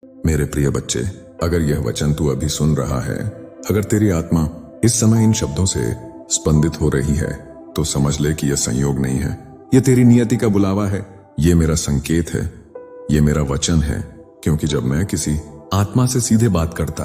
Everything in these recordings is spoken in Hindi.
मेरे प्रिय बच्चे, अगर यह वचन तू अभी सुन रहा है, अगर तेरी आत्मा इस समय इन शब्दों से स्पंदित हो रही है, तो समझ ले कि यह संयोग नहीं है, यह तेरी नियति का बुलावा है, यह मेरा संकेत है, यह मेरा वचन है। क्योंकि जब मैं किसी आत्मा से सीधे बात करता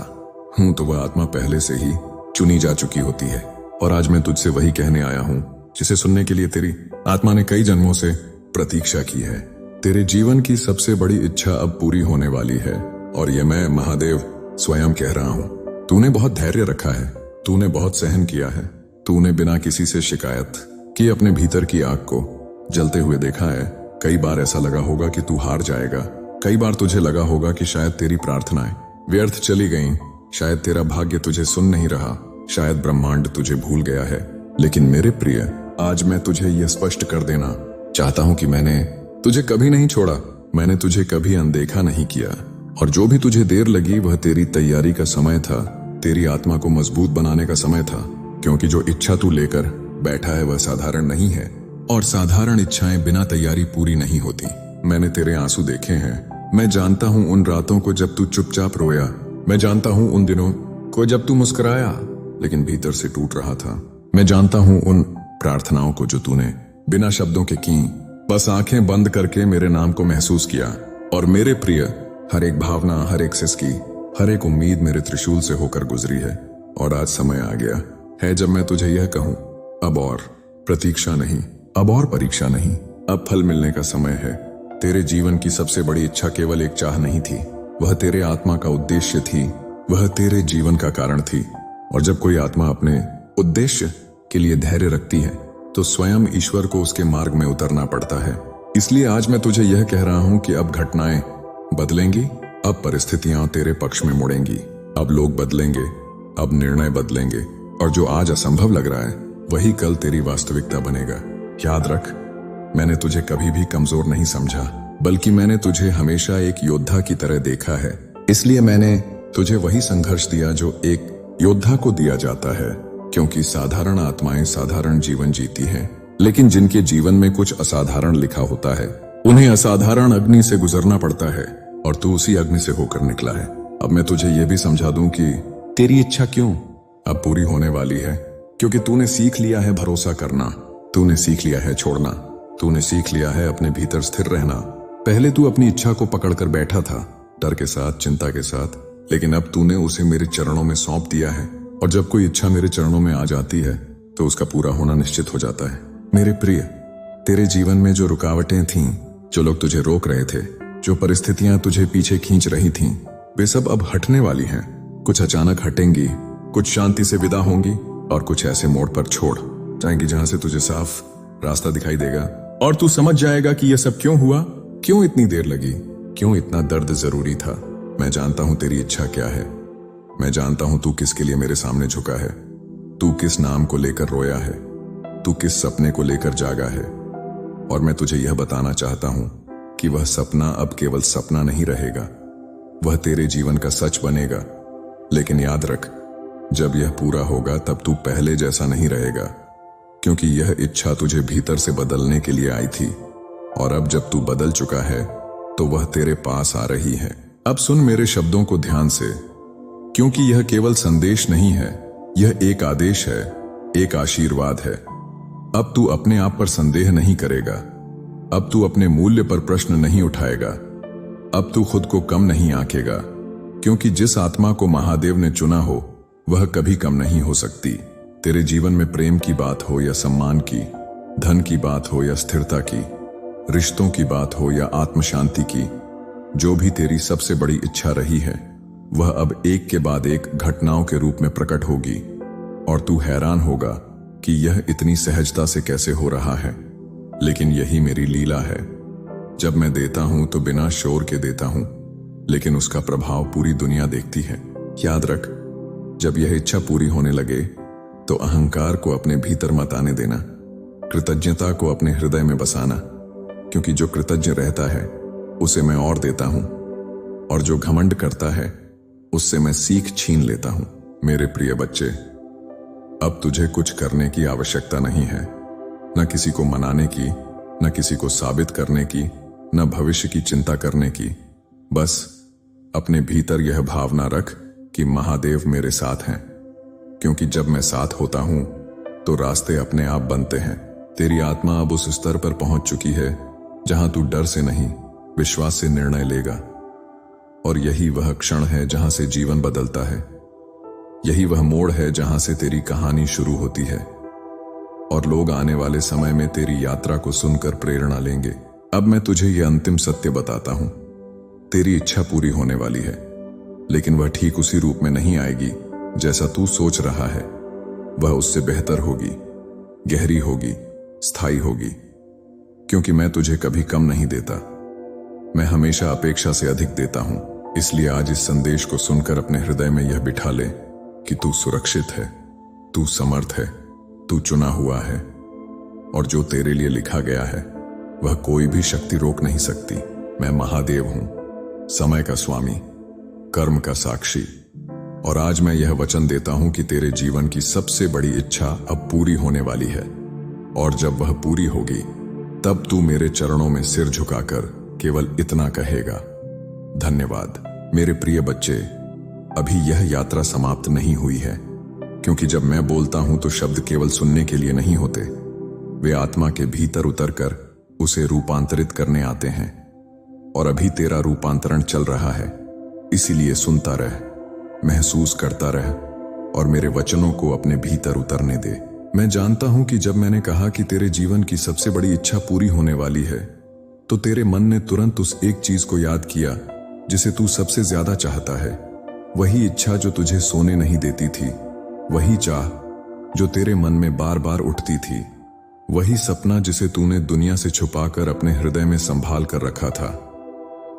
हूं तो वह आत्मा पहले से ही चुनी जा चुकी होती है। और आज मैं तुझसे वही कहने आया हूं जिसे सुनने के लिए तेरी आत्मा ने कई जन्मों से प्रतीक्षा की है। तेरे जीवन की सबसे बड़ी इच्छा अब पूरी होने वाली है, और यह मैं महादेव स्वयं कह रहा हूं। तूने बहुत धैर्य रखा है, तूने बहुत सहन किया है, तूने बिना किसी से शिकायत की अपने भीतर की आग को जलते हुए देखा है। कई बार ऐसा लगा होगा कि तू हार जाएगा, कई बार तुझे लगा होगा कि शायद तेरी प्रार्थनाएं व्यर्थ चली गईं, शायद तेरा भाग्य तुझे सुन नहीं रहा, शायद ब्रह्मांड तुझे भूल गया है। लेकिन मेरे प्रिय, आज मैं तुझे यह स्पष्ट कर देना चाहता हूं कि मैंने तुझे कभी नहीं छोड़ा, मैंने तुझे कभी अनदेखा नहीं किया। और जो भी तुझे देर लगी वह तेरी तैयारी का समय था, तेरी आत्मा को मजबूत बनाने का समय था। क्योंकि जो इच्छा तू लेकर बैठा है वह साधारण नहीं है, और साधारण इच्छाएं बिना तैयारी पूरी नहीं होती। मैंने तेरे आंसू देखे हैं, मैं जानता हूं उन रातों को जब तू चुपचाप रोया, मैं जानता हूं उन दिनों को जब तू मुस्कुराया लेकिन भीतर से टूट रहा था। मैं जानता हूं उन प्रार्थनाओं को जो तूने बिना शब्दों के की, बस आंखें बंद करके मेरे नाम को महसूस किया। और मेरे प्रिय, हर एक भावना, हर एक सिसकी, हर एक उम्मीद मेरे त्रिशूल से होकर गुजरी है। और आज समय आ गया है जब मैं तुझे यह कहूं, अब और प्रतीक्षा नहीं, अब और परीक्षा नहीं, अब फल मिलने का समय है। तेरे जीवन की सबसे बड़ी इच्छा केवल एक चाह नहीं थी, वह तेरे आत्मा का उद्देश्य थी, वह तेरे जीवन का कारण थी। और जब कोई आत्मा अपने उद्देश्य के लिए धैर्य रखती है तो स्वयं ईश्वर को उसके मार्ग में उतरना पड़ता है। इसलिए आज मैं तुझे यह कह रहा हूं कि अब घटनाएं बदलेंगी, अब परिस्थितियां तेरे पक्ष में मुड़ेंगी, अब लोग बदलेंगे, अब निर्णय बदलेंगे, और जो आज असंभव लग रहा है वही कल तेरी वास्तविकता बनेगा। याद रख, मैंने तुझे कभी भी कमजोर नहीं समझा, बल्कि मैंने तुझे हमेशा एक योद्धा की तरह देखा है। इसलिए मैंने तुझे वही संघर्ष दिया जो एक योद्धा को दिया जाता है। क्योंकि साधारण आत्माएं साधारण जीवन जीती हैं, लेकिन जिनके जीवन में कुछ असाधारण लिखा होता है उन्हें असाधारण अग्नि से गुजरना पड़ता है, और तू उसी अग्नि से होकर निकला है। अब मैं तुझे यह भी समझा दूं कि तेरी इच्छा क्यों अब पूरी होने वाली है, क्योंकि तूने सीख लिया है भरोसा करना, तूने सीख लिया है छोड़ना, तूने सीख लिया है अपने भीतर स्थिर रहना। पहले तू अपनी इच्छा को पकड़कर बैठा था, डर के साथ, चिंता के साथ, लेकिन अब तूने उसे मेरे चरणों में सौंप दिया है। और जब कोई इच्छा मेरे चरणों में आ जाती है तो उसका पूरा होना निश्चित हो जाता है। मेरे प्रिय, तेरे जीवन में जो रुकावटें थीं, जो लोग तुझे रोक रहे थे, जो परिस्थितियां तुझे पीछे खींच रही थीं, वे सब अब हटने वाली हैं। कुछ अचानक हटेंगी, कुछ शांति से विदा होंगी, और कुछ ऐसे मोड़ पर छोड़ जाएंगी जहां से तुझे साफ रास्ता दिखाई देगा। और तू समझ जाएगा कि यह सब क्यों हुआ, क्यों इतनी देर लगी, क्यों इतना दर्द जरूरी था। मैं जानता हूं तेरी इच्छा क्या है, मैं जानता हूं तू किसके लिए मेरे सामने झुका है, तू किस नाम को लेकर रोया है, तू किस सपने को लेकर जागा है। और मैं तुझे यह बताना चाहता हूं कि वह सपना अब केवल सपना नहीं रहेगा, वह तेरे जीवन का सच बनेगा। लेकिन याद रख, जब यह पूरा होगा तब तू पहले जैसा नहीं रहेगा, क्योंकि यह इच्छा तुझे भीतर से बदलने के लिए आई थी। और अब जब तू बदल चुका है तो वह तेरे पास आ रही है। अब सुन मेरे शब्दों को ध्यान से, क्योंकि यह केवल संदेश नहीं है, यह एक आदेश है, एक आशीर्वाद है। अब तू अपने आप पर संदेह नहीं करेगा, अब तू अपने मूल्य पर प्रश्न नहीं उठाएगा, अब तू खुद को कम नहीं आंकेगा। क्योंकि जिस आत्मा को महादेव ने चुना हो वह कभी कम नहीं हो सकती। तेरे जीवन में प्रेम की बात हो या सम्मान की, धन की बात हो या स्थिरता की, रिश्तों की बात हो या आत्मशांति की, जो भी तेरी सबसे बड़ी इच्छा रही है वह अब एक के बाद एक घटनाओं के रूप में प्रकट होगी। और तू हैरान होगा कि यह इतनी सहजता से कैसे हो रहा है। लेकिन यही मेरी लीला है। जब मैं देता हूं तो बिना शोर के देता हूं, लेकिन उसका प्रभाव पूरी दुनिया देखती है। याद रख, जब यह इच्छा पूरी होने लगे तो अहंकार को अपने भीतर मत आने देना, कृतज्ञता को अपने हृदय में बसाना। क्योंकि जो कृतज्ञ रहता है उसे मैं और देता हूं, और जो घमंड करता है उससे मैं सीख छीन लेता हूं। मेरे प्रिय बच्चे, अब तुझे कुछ करने की आवश्यकता नहीं है, न किसी को मनाने की, न किसी को साबित करने की, न भविष्य की चिंता करने की। बस अपने भीतर यह भावना रख कि महादेव मेरे साथ हैं, क्योंकि जब मैं साथ होता हूं तो रास्ते अपने आप बनते हैं। तेरी आत्मा अब उस स्तर पर पहुंच चुकी है जहां तू डर से नहीं, विश्वास से निर्णय लेगा। और यही वह क्षण है जहां से जीवन बदलता है। यही वह मोड़ है जहां से तेरी कहानी शुरू होती है और लोग आने वाले समय में तेरी यात्रा को सुनकर प्रेरणा लेंगे। अब मैं तुझे यह अंतिम सत्य बताता हूं। तेरी इच्छा पूरी होने वाली है, लेकिन वह ठीक उसी रूप में नहीं आएगी जैसा तू सोच रहा है। वह उससे बेहतर होगी, गहरी होगी, स्थायी होगी। क्योंकि मैं तुझे कभी कम नहीं देता, मैं हमेशा अपेक्षा से अधिक देता हूं। इसलिए आज इस संदेश को सुनकर अपने हृदय में यह बिठा ले कि तू सुरक्षित है, तू समर्थ है, तू चुना हुआ है, और जो तेरे लिए लिखा गया है वह कोई भी शक्ति रोक नहीं सकती। मैं महादेव हूं, समय का स्वामी, कर्म का साक्षी, और आज मैं यह वचन देता हूं कि तेरे जीवन की सबसे बड़ी इच्छा अब पूरी होने वाली है। और जब वह पूरी होगी तब तू मेरे चरणों में सिर झुकाकर केवल इतना कहेगा, धन्यवाद। मेरे प्रिय बच्चे, अभी यह यात्रा समाप्त नहीं हुई है, क्योंकि जब मैं बोलता हूं तो शब्द केवल सुनने के लिए नहीं होते, वे आत्मा के भीतर उतरकर उसे रूपांतरित करने आते हैं। और अभी तेरा रूपांतरण चल रहा है, इसीलिए सुनता रह, महसूस करता रह और मेरे वचनों को अपने भीतर उतरने दे। मैं जानता हूं कि जब मैंने कहा कि तेरे जीवन की सबसे बड़ी इच्छा पूरी होने वाली है, तो तेरे मन ने तुरंत उस एक चीज को याद किया जिसे तू सबसे ज्यादा चाहता है। वही इच्छा जो तुझे सोने नहीं देती थी, वही चाह जो तेरे मन में बार बार उठती थी, वही सपना जिसे तूने दुनिया से छुपाकर अपने हृदय में संभाल कर रखा था।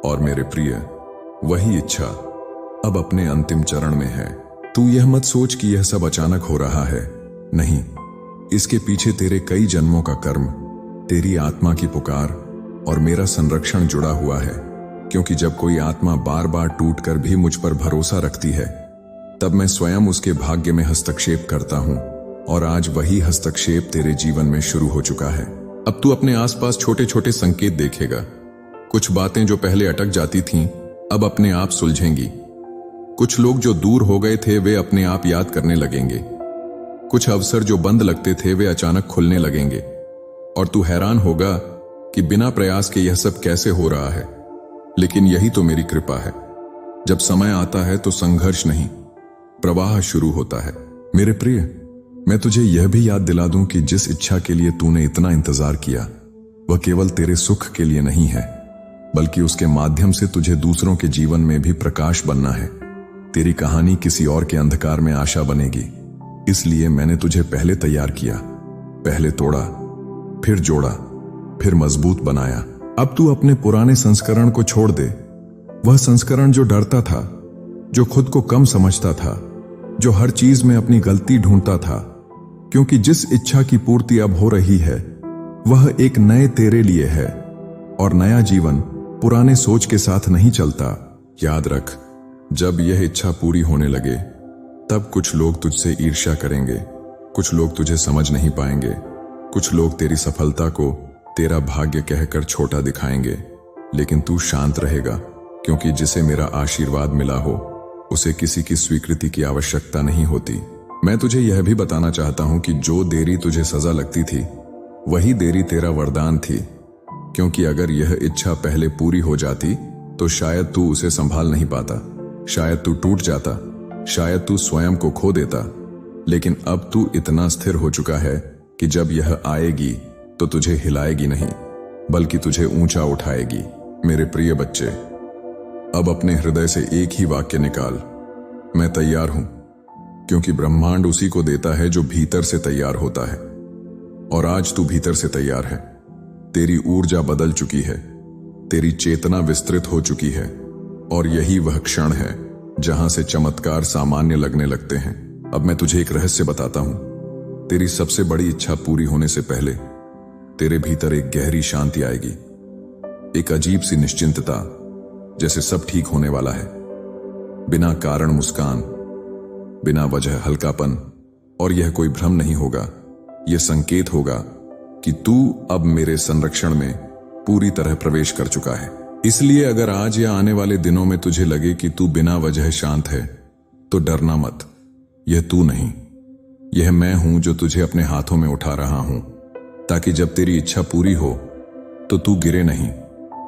और मेरे प्रिय, वही इच्छा अब अपने अंतिम चरण में है। तू यह मत सोच कि यह सब अचानक हो रहा है, नहीं, इसके पीछे तेरे कई जन्मों का कर्म, तेरी आत्मा की पुकार और मेरा संरक्षण जुड़ा हुआ है। क्योंकि जब कोई आत्मा बार बार टूटकर भी मुझ पर भरोसा रखती है, तब मैं स्वयं उसके भाग्य में हस्तक्षेप करता हूं। और आज वही हस्तक्षेप तेरे जीवन में शुरू हो चुका है। अब तू अपने आसपास छोटे छोटे संकेत देखेगा। कुछ बातें जो पहले अटक जाती थीं, अब अपने आप सुलझेंगी। कुछ लोग जो दूर हो गए थे वे अपने आप याद करने लगेंगे। कुछ अवसर जो बंद लगते थे वे अचानक खुलने लगेंगे। और तू हैरान होगा कि बिना प्रयास के यह सब कैसे हो रहा है। लेकिन यही तो मेरी कृपा है। जब समय आता है तो संघर्ष नहीं, प्रवाह शुरू होता है। मेरे प्रिय, मैं तुझे यह भी याद दिला दूं कि जिस इच्छा के लिए तूने इतना इंतजार किया, वह केवल तेरे सुख के लिए नहीं है, बल्कि उसके माध्यम से तुझे दूसरों के जीवन में भी प्रकाश बनना है। तेरी कहानी किसी और के अंधकार में आशा बनेगी। इसलिए मैंने तुझे पहले तैयार किया, पहले तोड़ा, फिर जोड़ा, फिर मजबूत बनाया। अब तू अपने पुराने संस्करण को छोड़ दे। वह संस्करण जो डरता था, जो खुद को कम समझता था, जो हर चीज में अपनी गलती ढूंढता था। क्योंकि जिस इच्छा की पूर्ति अब हो रही है, वह एक नए तेरे लिए है। और नया जीवन पुराने सोच के साथ नहीं चलता। याद रख, जब यह इच्छा पूरी होने लगे, तब कुछ लोग तुझसे ईर्ष्या करेंगे, कुछ लोग तुझे समझ नहीं पाएंगे, कुछ लोग तेरी सफलता को तेरा भाग्य कहकर छोटा दिखाएंगे। लेकिन तू शांत रहेगा, क्योंकि जिसे मेरा आशीर्वाद मिला हो उसे किसी की स्वीकृति की आवश्यकता नहीं होती। मैं तुझे यह भी बताना चाहता हूं कि जो देरी तुझे सजा लगती थी, वही देरी तेरा वरदान थी। क्योंकि अगर यह इच्छा पहले पूरी हो जाती तो शायद तू उसे संभाल नहीं पाता, शायद तू टूट जाता, शायद तू स्वयं को खो देता। लेकिन अब तू इतना स्थिर हो चुका है कि जब यह आएगी तो तुझे हिलाएगी नहीं, बल्कि तुझे ऊंचा उठाएगी। मेरे प्रिय बच्चे, अब अपने हृदय से एक ही वाक्य निकाल, मैं तैयार हूं। क्योंकि ब्रह्मांड उसी को देता है जो भीतर से तैयार होता है। और आज तू भीतर से तैयार है। तेरी ऊर्जा बदल चुकी है, तेरी चेतना विस्तृत हो चुकी है। और यही वह क्षण है जहां से चमत्कार सामान्य लगने लगते हैं। अब मैं तुझे एक रहस्य बताता हूं। तेरी सबसे बड़ी इच्छा पूरी होने से पहले तेरे भीतर एक गहरी शांति आएगी, एक अजीब सी निश्चिंतता, जैसे सब ठीक होने वाला है। बिना कारण मुस्कान, बिना वजह हल्कापन। और यह कोई भ्रम नहीं होगा, यह संकेत होगा कि तू अब मेरे संरक्षण में पूरी तरह प्रवेश कर चुका है। इसलिए अगर आज या आने वाले दिनों में तुझे लगे कि तू बिना वजह शांत है, तो डरना मत। यह तू नहीं, यह मैं हूं जो तुझे अपने हाथों में उठा रहा हूं, ताकि जब तेरी इच्छा पूरी हो तो तू गिरे नहीं,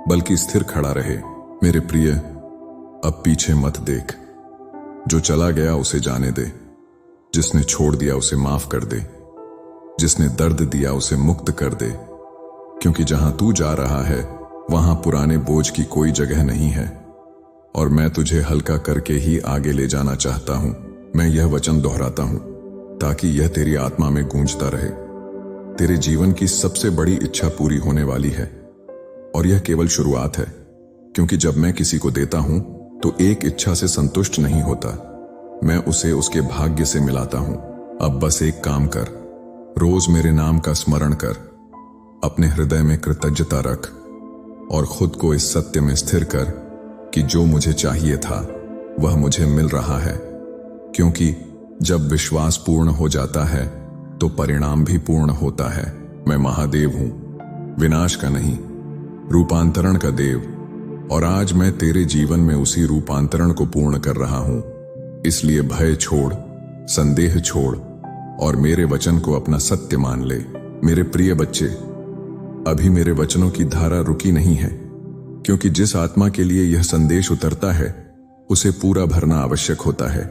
बल्कि स्थिर खड़ा रहे। मेरे प्रिय, अब पीछे मत देख। जो चला गया उसे जाने दे, जिसने छोड़ दिया उसे माफ कर दे, जिसने दर्द दिया उसे मुक्त कर दे, क्योंकि जहां तू जा रहा है वहां पुराने बोझ की कोई जगह नहीं है, और मैं तुझे हल्का करके ही आगे ले जाना चाहता हूं। मैं यह वचन दोहराता हूं ताकि यह तेरी आत्मा में गूंजता रहे। तेरे जीवन की सबसे बड़ी इच्छा पूरी होने वाली है, और यह केवल शुरुआत है, क्योंकि जब मैं किसी को देता हूं तो एक इच्छा से संतुष्ट नहीं होता, मैं उसे उसके भाग्य से मिलाता हूं। अब बस एक काम कर, रोज मेरे नाम का स्मरण कर, अपने हृदय में कृतज्ञता रख, और खुद को इस सत्य में स्थिर कर कि जो मुझे चाहिए था वह मुझे मिल रहा है। क्योंकि जब विश्वास पूर्ण हो जाता है तो परिणाम भी पूर्ण होता है। मैं महादेव हूं, विनाश का नहीं, रूपांतरण का देव, और आज मैं तेरे जीवन में उसी रूपांतरण को पूर्ण कर रहा हूं। इसलिए भय छोड़, संदेह छोड़, और मेरे वचन को अपना सत्य मान ले। मेरे प्रिय बच्चे, अभी मेरे वचनों की धारा रुकी नहीं है, क्योंकि जिस आत्मा के लिए यह संदेश उतरता है उसे पूरा भरना आवश्यक होता है,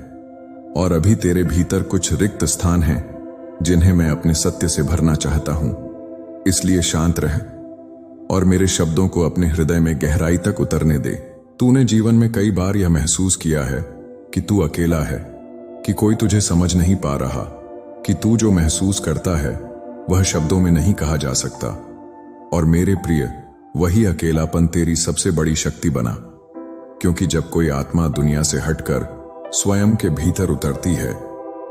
और अभी तेरे भीतर कुछ रिक्त स्थान हैं जिन्हें मैं अपने सत्य से भरना चाहता हूं। इसलिए शांत रह और मेरे शब्दों को अपने हृदय में गहराई तक उतरने दे। तूने जीवन में कई बार यह महसूस किया है कि तू अकेला है, कि कोई तुझे समझ नहीं पा रहा, कि तू जो महसूस करता है वह शब्दों में नहीं कहा जा सकता। और मेरे प्रिय, वही अकेलापन तेरी सबसे बड़ी शक्ति बना, क्योंकि जब कोई आत्मा दुनिया से हटकर स्वयं के भीतर उतरती है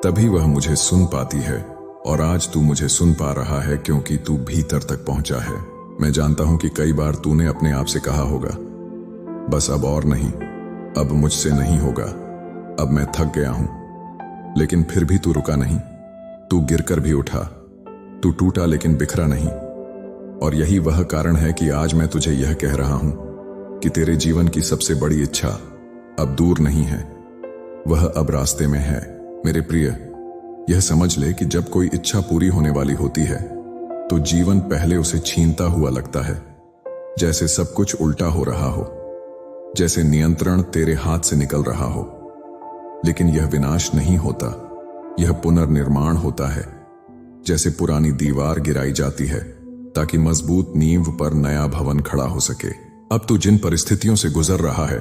तभी वह मुझे सुन पाती है। और आज तू मुझे सुन पा रहा है क्योंकि तू भीतर तक पहुंचा है। मैं जानता हूं कि कई बार तूने अपने आप से कहा होगा, बस अब और नहीं, अब मुझसे नहीं होगा, अब मैं थक गया हूं। लेकिन फिर भी तू रुका नहीं, तू गिरकर भी उठा, तू टूटा लेकिन बिखरा नहीं। और यही वह कारण है कि आज मैं तुझे यह कह रहा हूं कि तेरे जीवन की सबसे बड़ी इच्छा अब दूर नहीं है, वह अब रास्ते में है। मेरे प्रिय, यह समझ ले कि जब कोई इच्छा पूरी होने वाली होती है तो जीवन पहले उसे छीनता हुआ लगता है, जैसे सब कुछ उल्टा हो रहा हो, जैसे नियंत्रण तेरे हाथ से निकल रहा हो। लेकिन यह विनाश नहीं होता, यह पुनर्निर्माण होता है। जैसे पुरानी दीवार गिराई जाती है ताकि मजबूत नींव पर नया भवन खड़ा हो सके। अब तू जिन परिस्थितियों से गुजर रहा है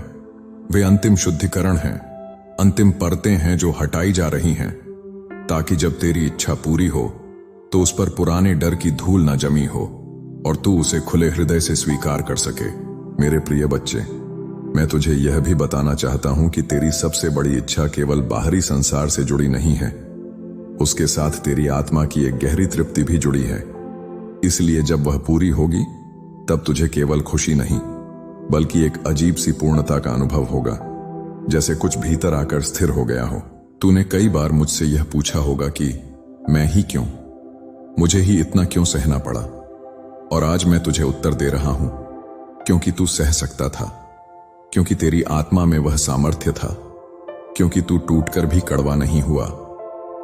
वे अंतिम शुद्धिकरण हैं, अंतिम परतें हैं जो हटाई जा रही हैं, ताकि जब तेरी इच्छा पूरी हो तो उस पर पुराने डर की धूल न जमी हो और तू उसे खुले हृदय से स्वीकार कर सके। मेरे प्रिय बच्चे, मैं तुझे यह भी बताना चाहता हूं कि तेरी सबसे बड़ी इच्छा केवल बाहरी संसार से जुड़ी नहीं है, उसके साथ तेरी आत्मा की एक गहरी तृप्ति भी जुड़ी है। इसलिए जब वह पूरी होगी तब तुझे केवल खुशी नहीं बल्कि एक अजीब सी पूर्णता का अनुभव होगा, जैसे कुछ भीतर आकर स्थिर हो गया हो। तूने कई बार मुझसे यह पूछा होगा कि मैं ही क्यों, मुझे ही इतना क्यों सहना पड़ा। और आज मैं तुझे उत्तर दे रहा हूं, क्योंकि तू सह सकता था, क्योंकि तेरी आत्मा में वह सामर्थ्य था, क्योंकि तू टूटकर भी कड़वा नहीं हुआ।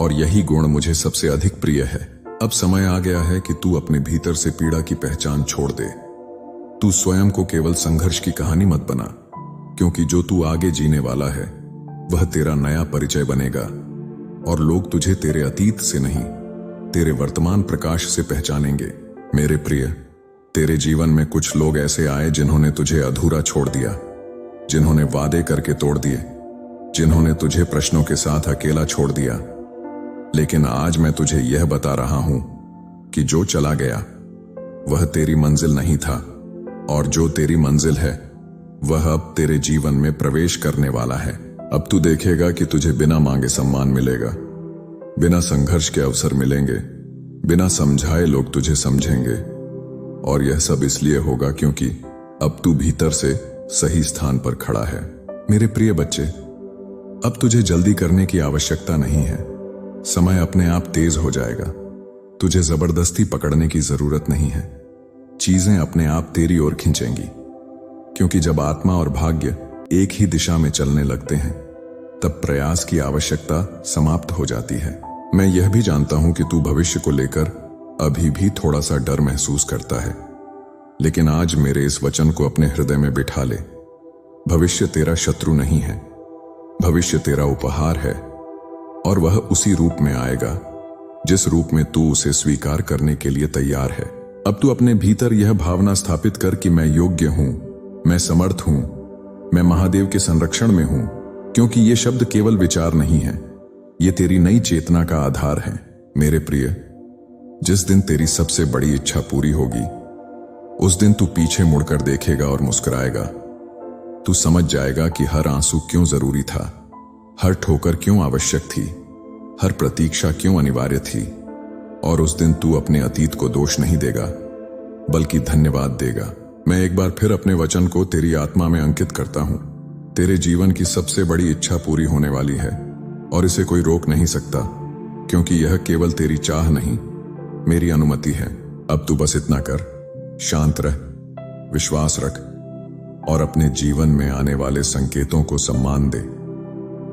और यही गुण मुझे सबसे अधिक प्रिय है। अब समय आ गया है कि तू अपने भीतर से पीड़ा की पहचान छोड़ दे। तू स्वयं को केवल संघर्ष की कहानी मत बना, क्योंकि जो तू आगे जीने वाला है वह तेरा नया परिचय बनेगा, और लोग तुझे तेरे अतीत से नहीं, तेरे वर्तमान प्रकाश से पहचानेंगे। मेरे प्रिय, तेरे जीवन में कुछ लोग ऐसे आए जिन्होंने तुझे अधूरा छोड़ दिया, जिन्होंने वादे करके तोड़ दिए, जिन्होंने तुझे प्रश्नों के साथ अकेला छोड़ दिया। लेकिन आज मैं तुझे यह बता रहा हूं कि जो चला गया वह तेरी मंजिल नहीं था, और जो तेरी मंजिल है वह अब तेरे जीवन में प्रवेश करने वाला है। अब तू देखेगा कि तुझे बिना मांगे सम्मान मिलेगा, बिना संघर्ष के अवसर मिलेंगे, बिना समझाए लोग तुझे समझेंगे। और यह सब इसलिए होगा क्योंकि अब तू भीतर से सही स्थान पर खड़ा है। मेरे प्रिय बच्चे, अब तुझे जल्दी करने की आवश्यकता नहीं है, समय अपने आप तेज हो जाएगा। तुझे जबरदस्ती पकड़ने की जरूरत नहीं है, चीजें अपने आप तेरी ओर खींचेंगी, क्योंकि जब आत्मा और भाग्य एक ही दिशा में चलने लगते हैं तब प्रयास की आवश्यकता समाप्त हो जाती है। मैं यह भी जानता हूं कि तू भविष्य को लेकर अभी भी थोड़ा सा डर महसूस करता है, लेकिन आज मेरे इस वचन को अपने हृदय में बिठा ले। भविष्य तेरा शत्रु नहीं है, भविष्य तेरा उपहार है, और वह उसी रूप में आएगा जिस रूप में तू उसे स्वीकार करने के लिए तैयार है। अब तू अपने भीतर यह भावना स्थापित कर कि मैं योग्य हूं, मैं समर्थ हूं, मैं महादेव के संरक्षण में हूं, क्योंकि ये शब्द केवल विचार नहीं है, ये तेरी नई चेतना का आधार है। मेरे प्रिय, जिस दिन तेरी सबसे बड़ी इच्छा पूरी होगी उस दिन तू पीछे मुड़कर देखेगा और मुस्कुराएगा। तू समझ जाएगा कि हर आंसू क्यों जरूरी था, हर ठोकर क्यों आवश्यक थी, हर प्रतीक्षा क्यों अनिवार्य थी। और उस दिन तू अपने अतीत को दोष नहीं देगा बल्कि धन्यवाद देगा। मैं एक बार फिर अपने वचन को तेरी आत्मा में अंकित करता हूं। तेरे जीवन की सबसे बड़ी इच्छा पूरी होने वाली है और इसे कोई रोक नहीं सकता, क्योंकि यह केवल तेरी चाह नहीं, मेरी अनुमति है। अब तू बस इतना कर, शांत रह, विश्वास रख और अपने जीवन में आने वाले संकेतों को सम्मान दे,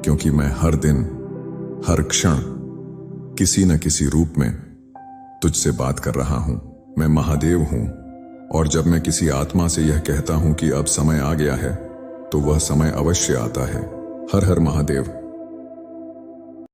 क्योंकि मैं हर दिन, हर क्षण किसी न किसी रूप में तुझसे बात कर रहा हूं। मैं महादेव हूं, और जब मैं किसी आत्मा से यह कहता हूं कि अब समय आ गया है, तो वह समय अवश्य आता है। हर हर महादेव।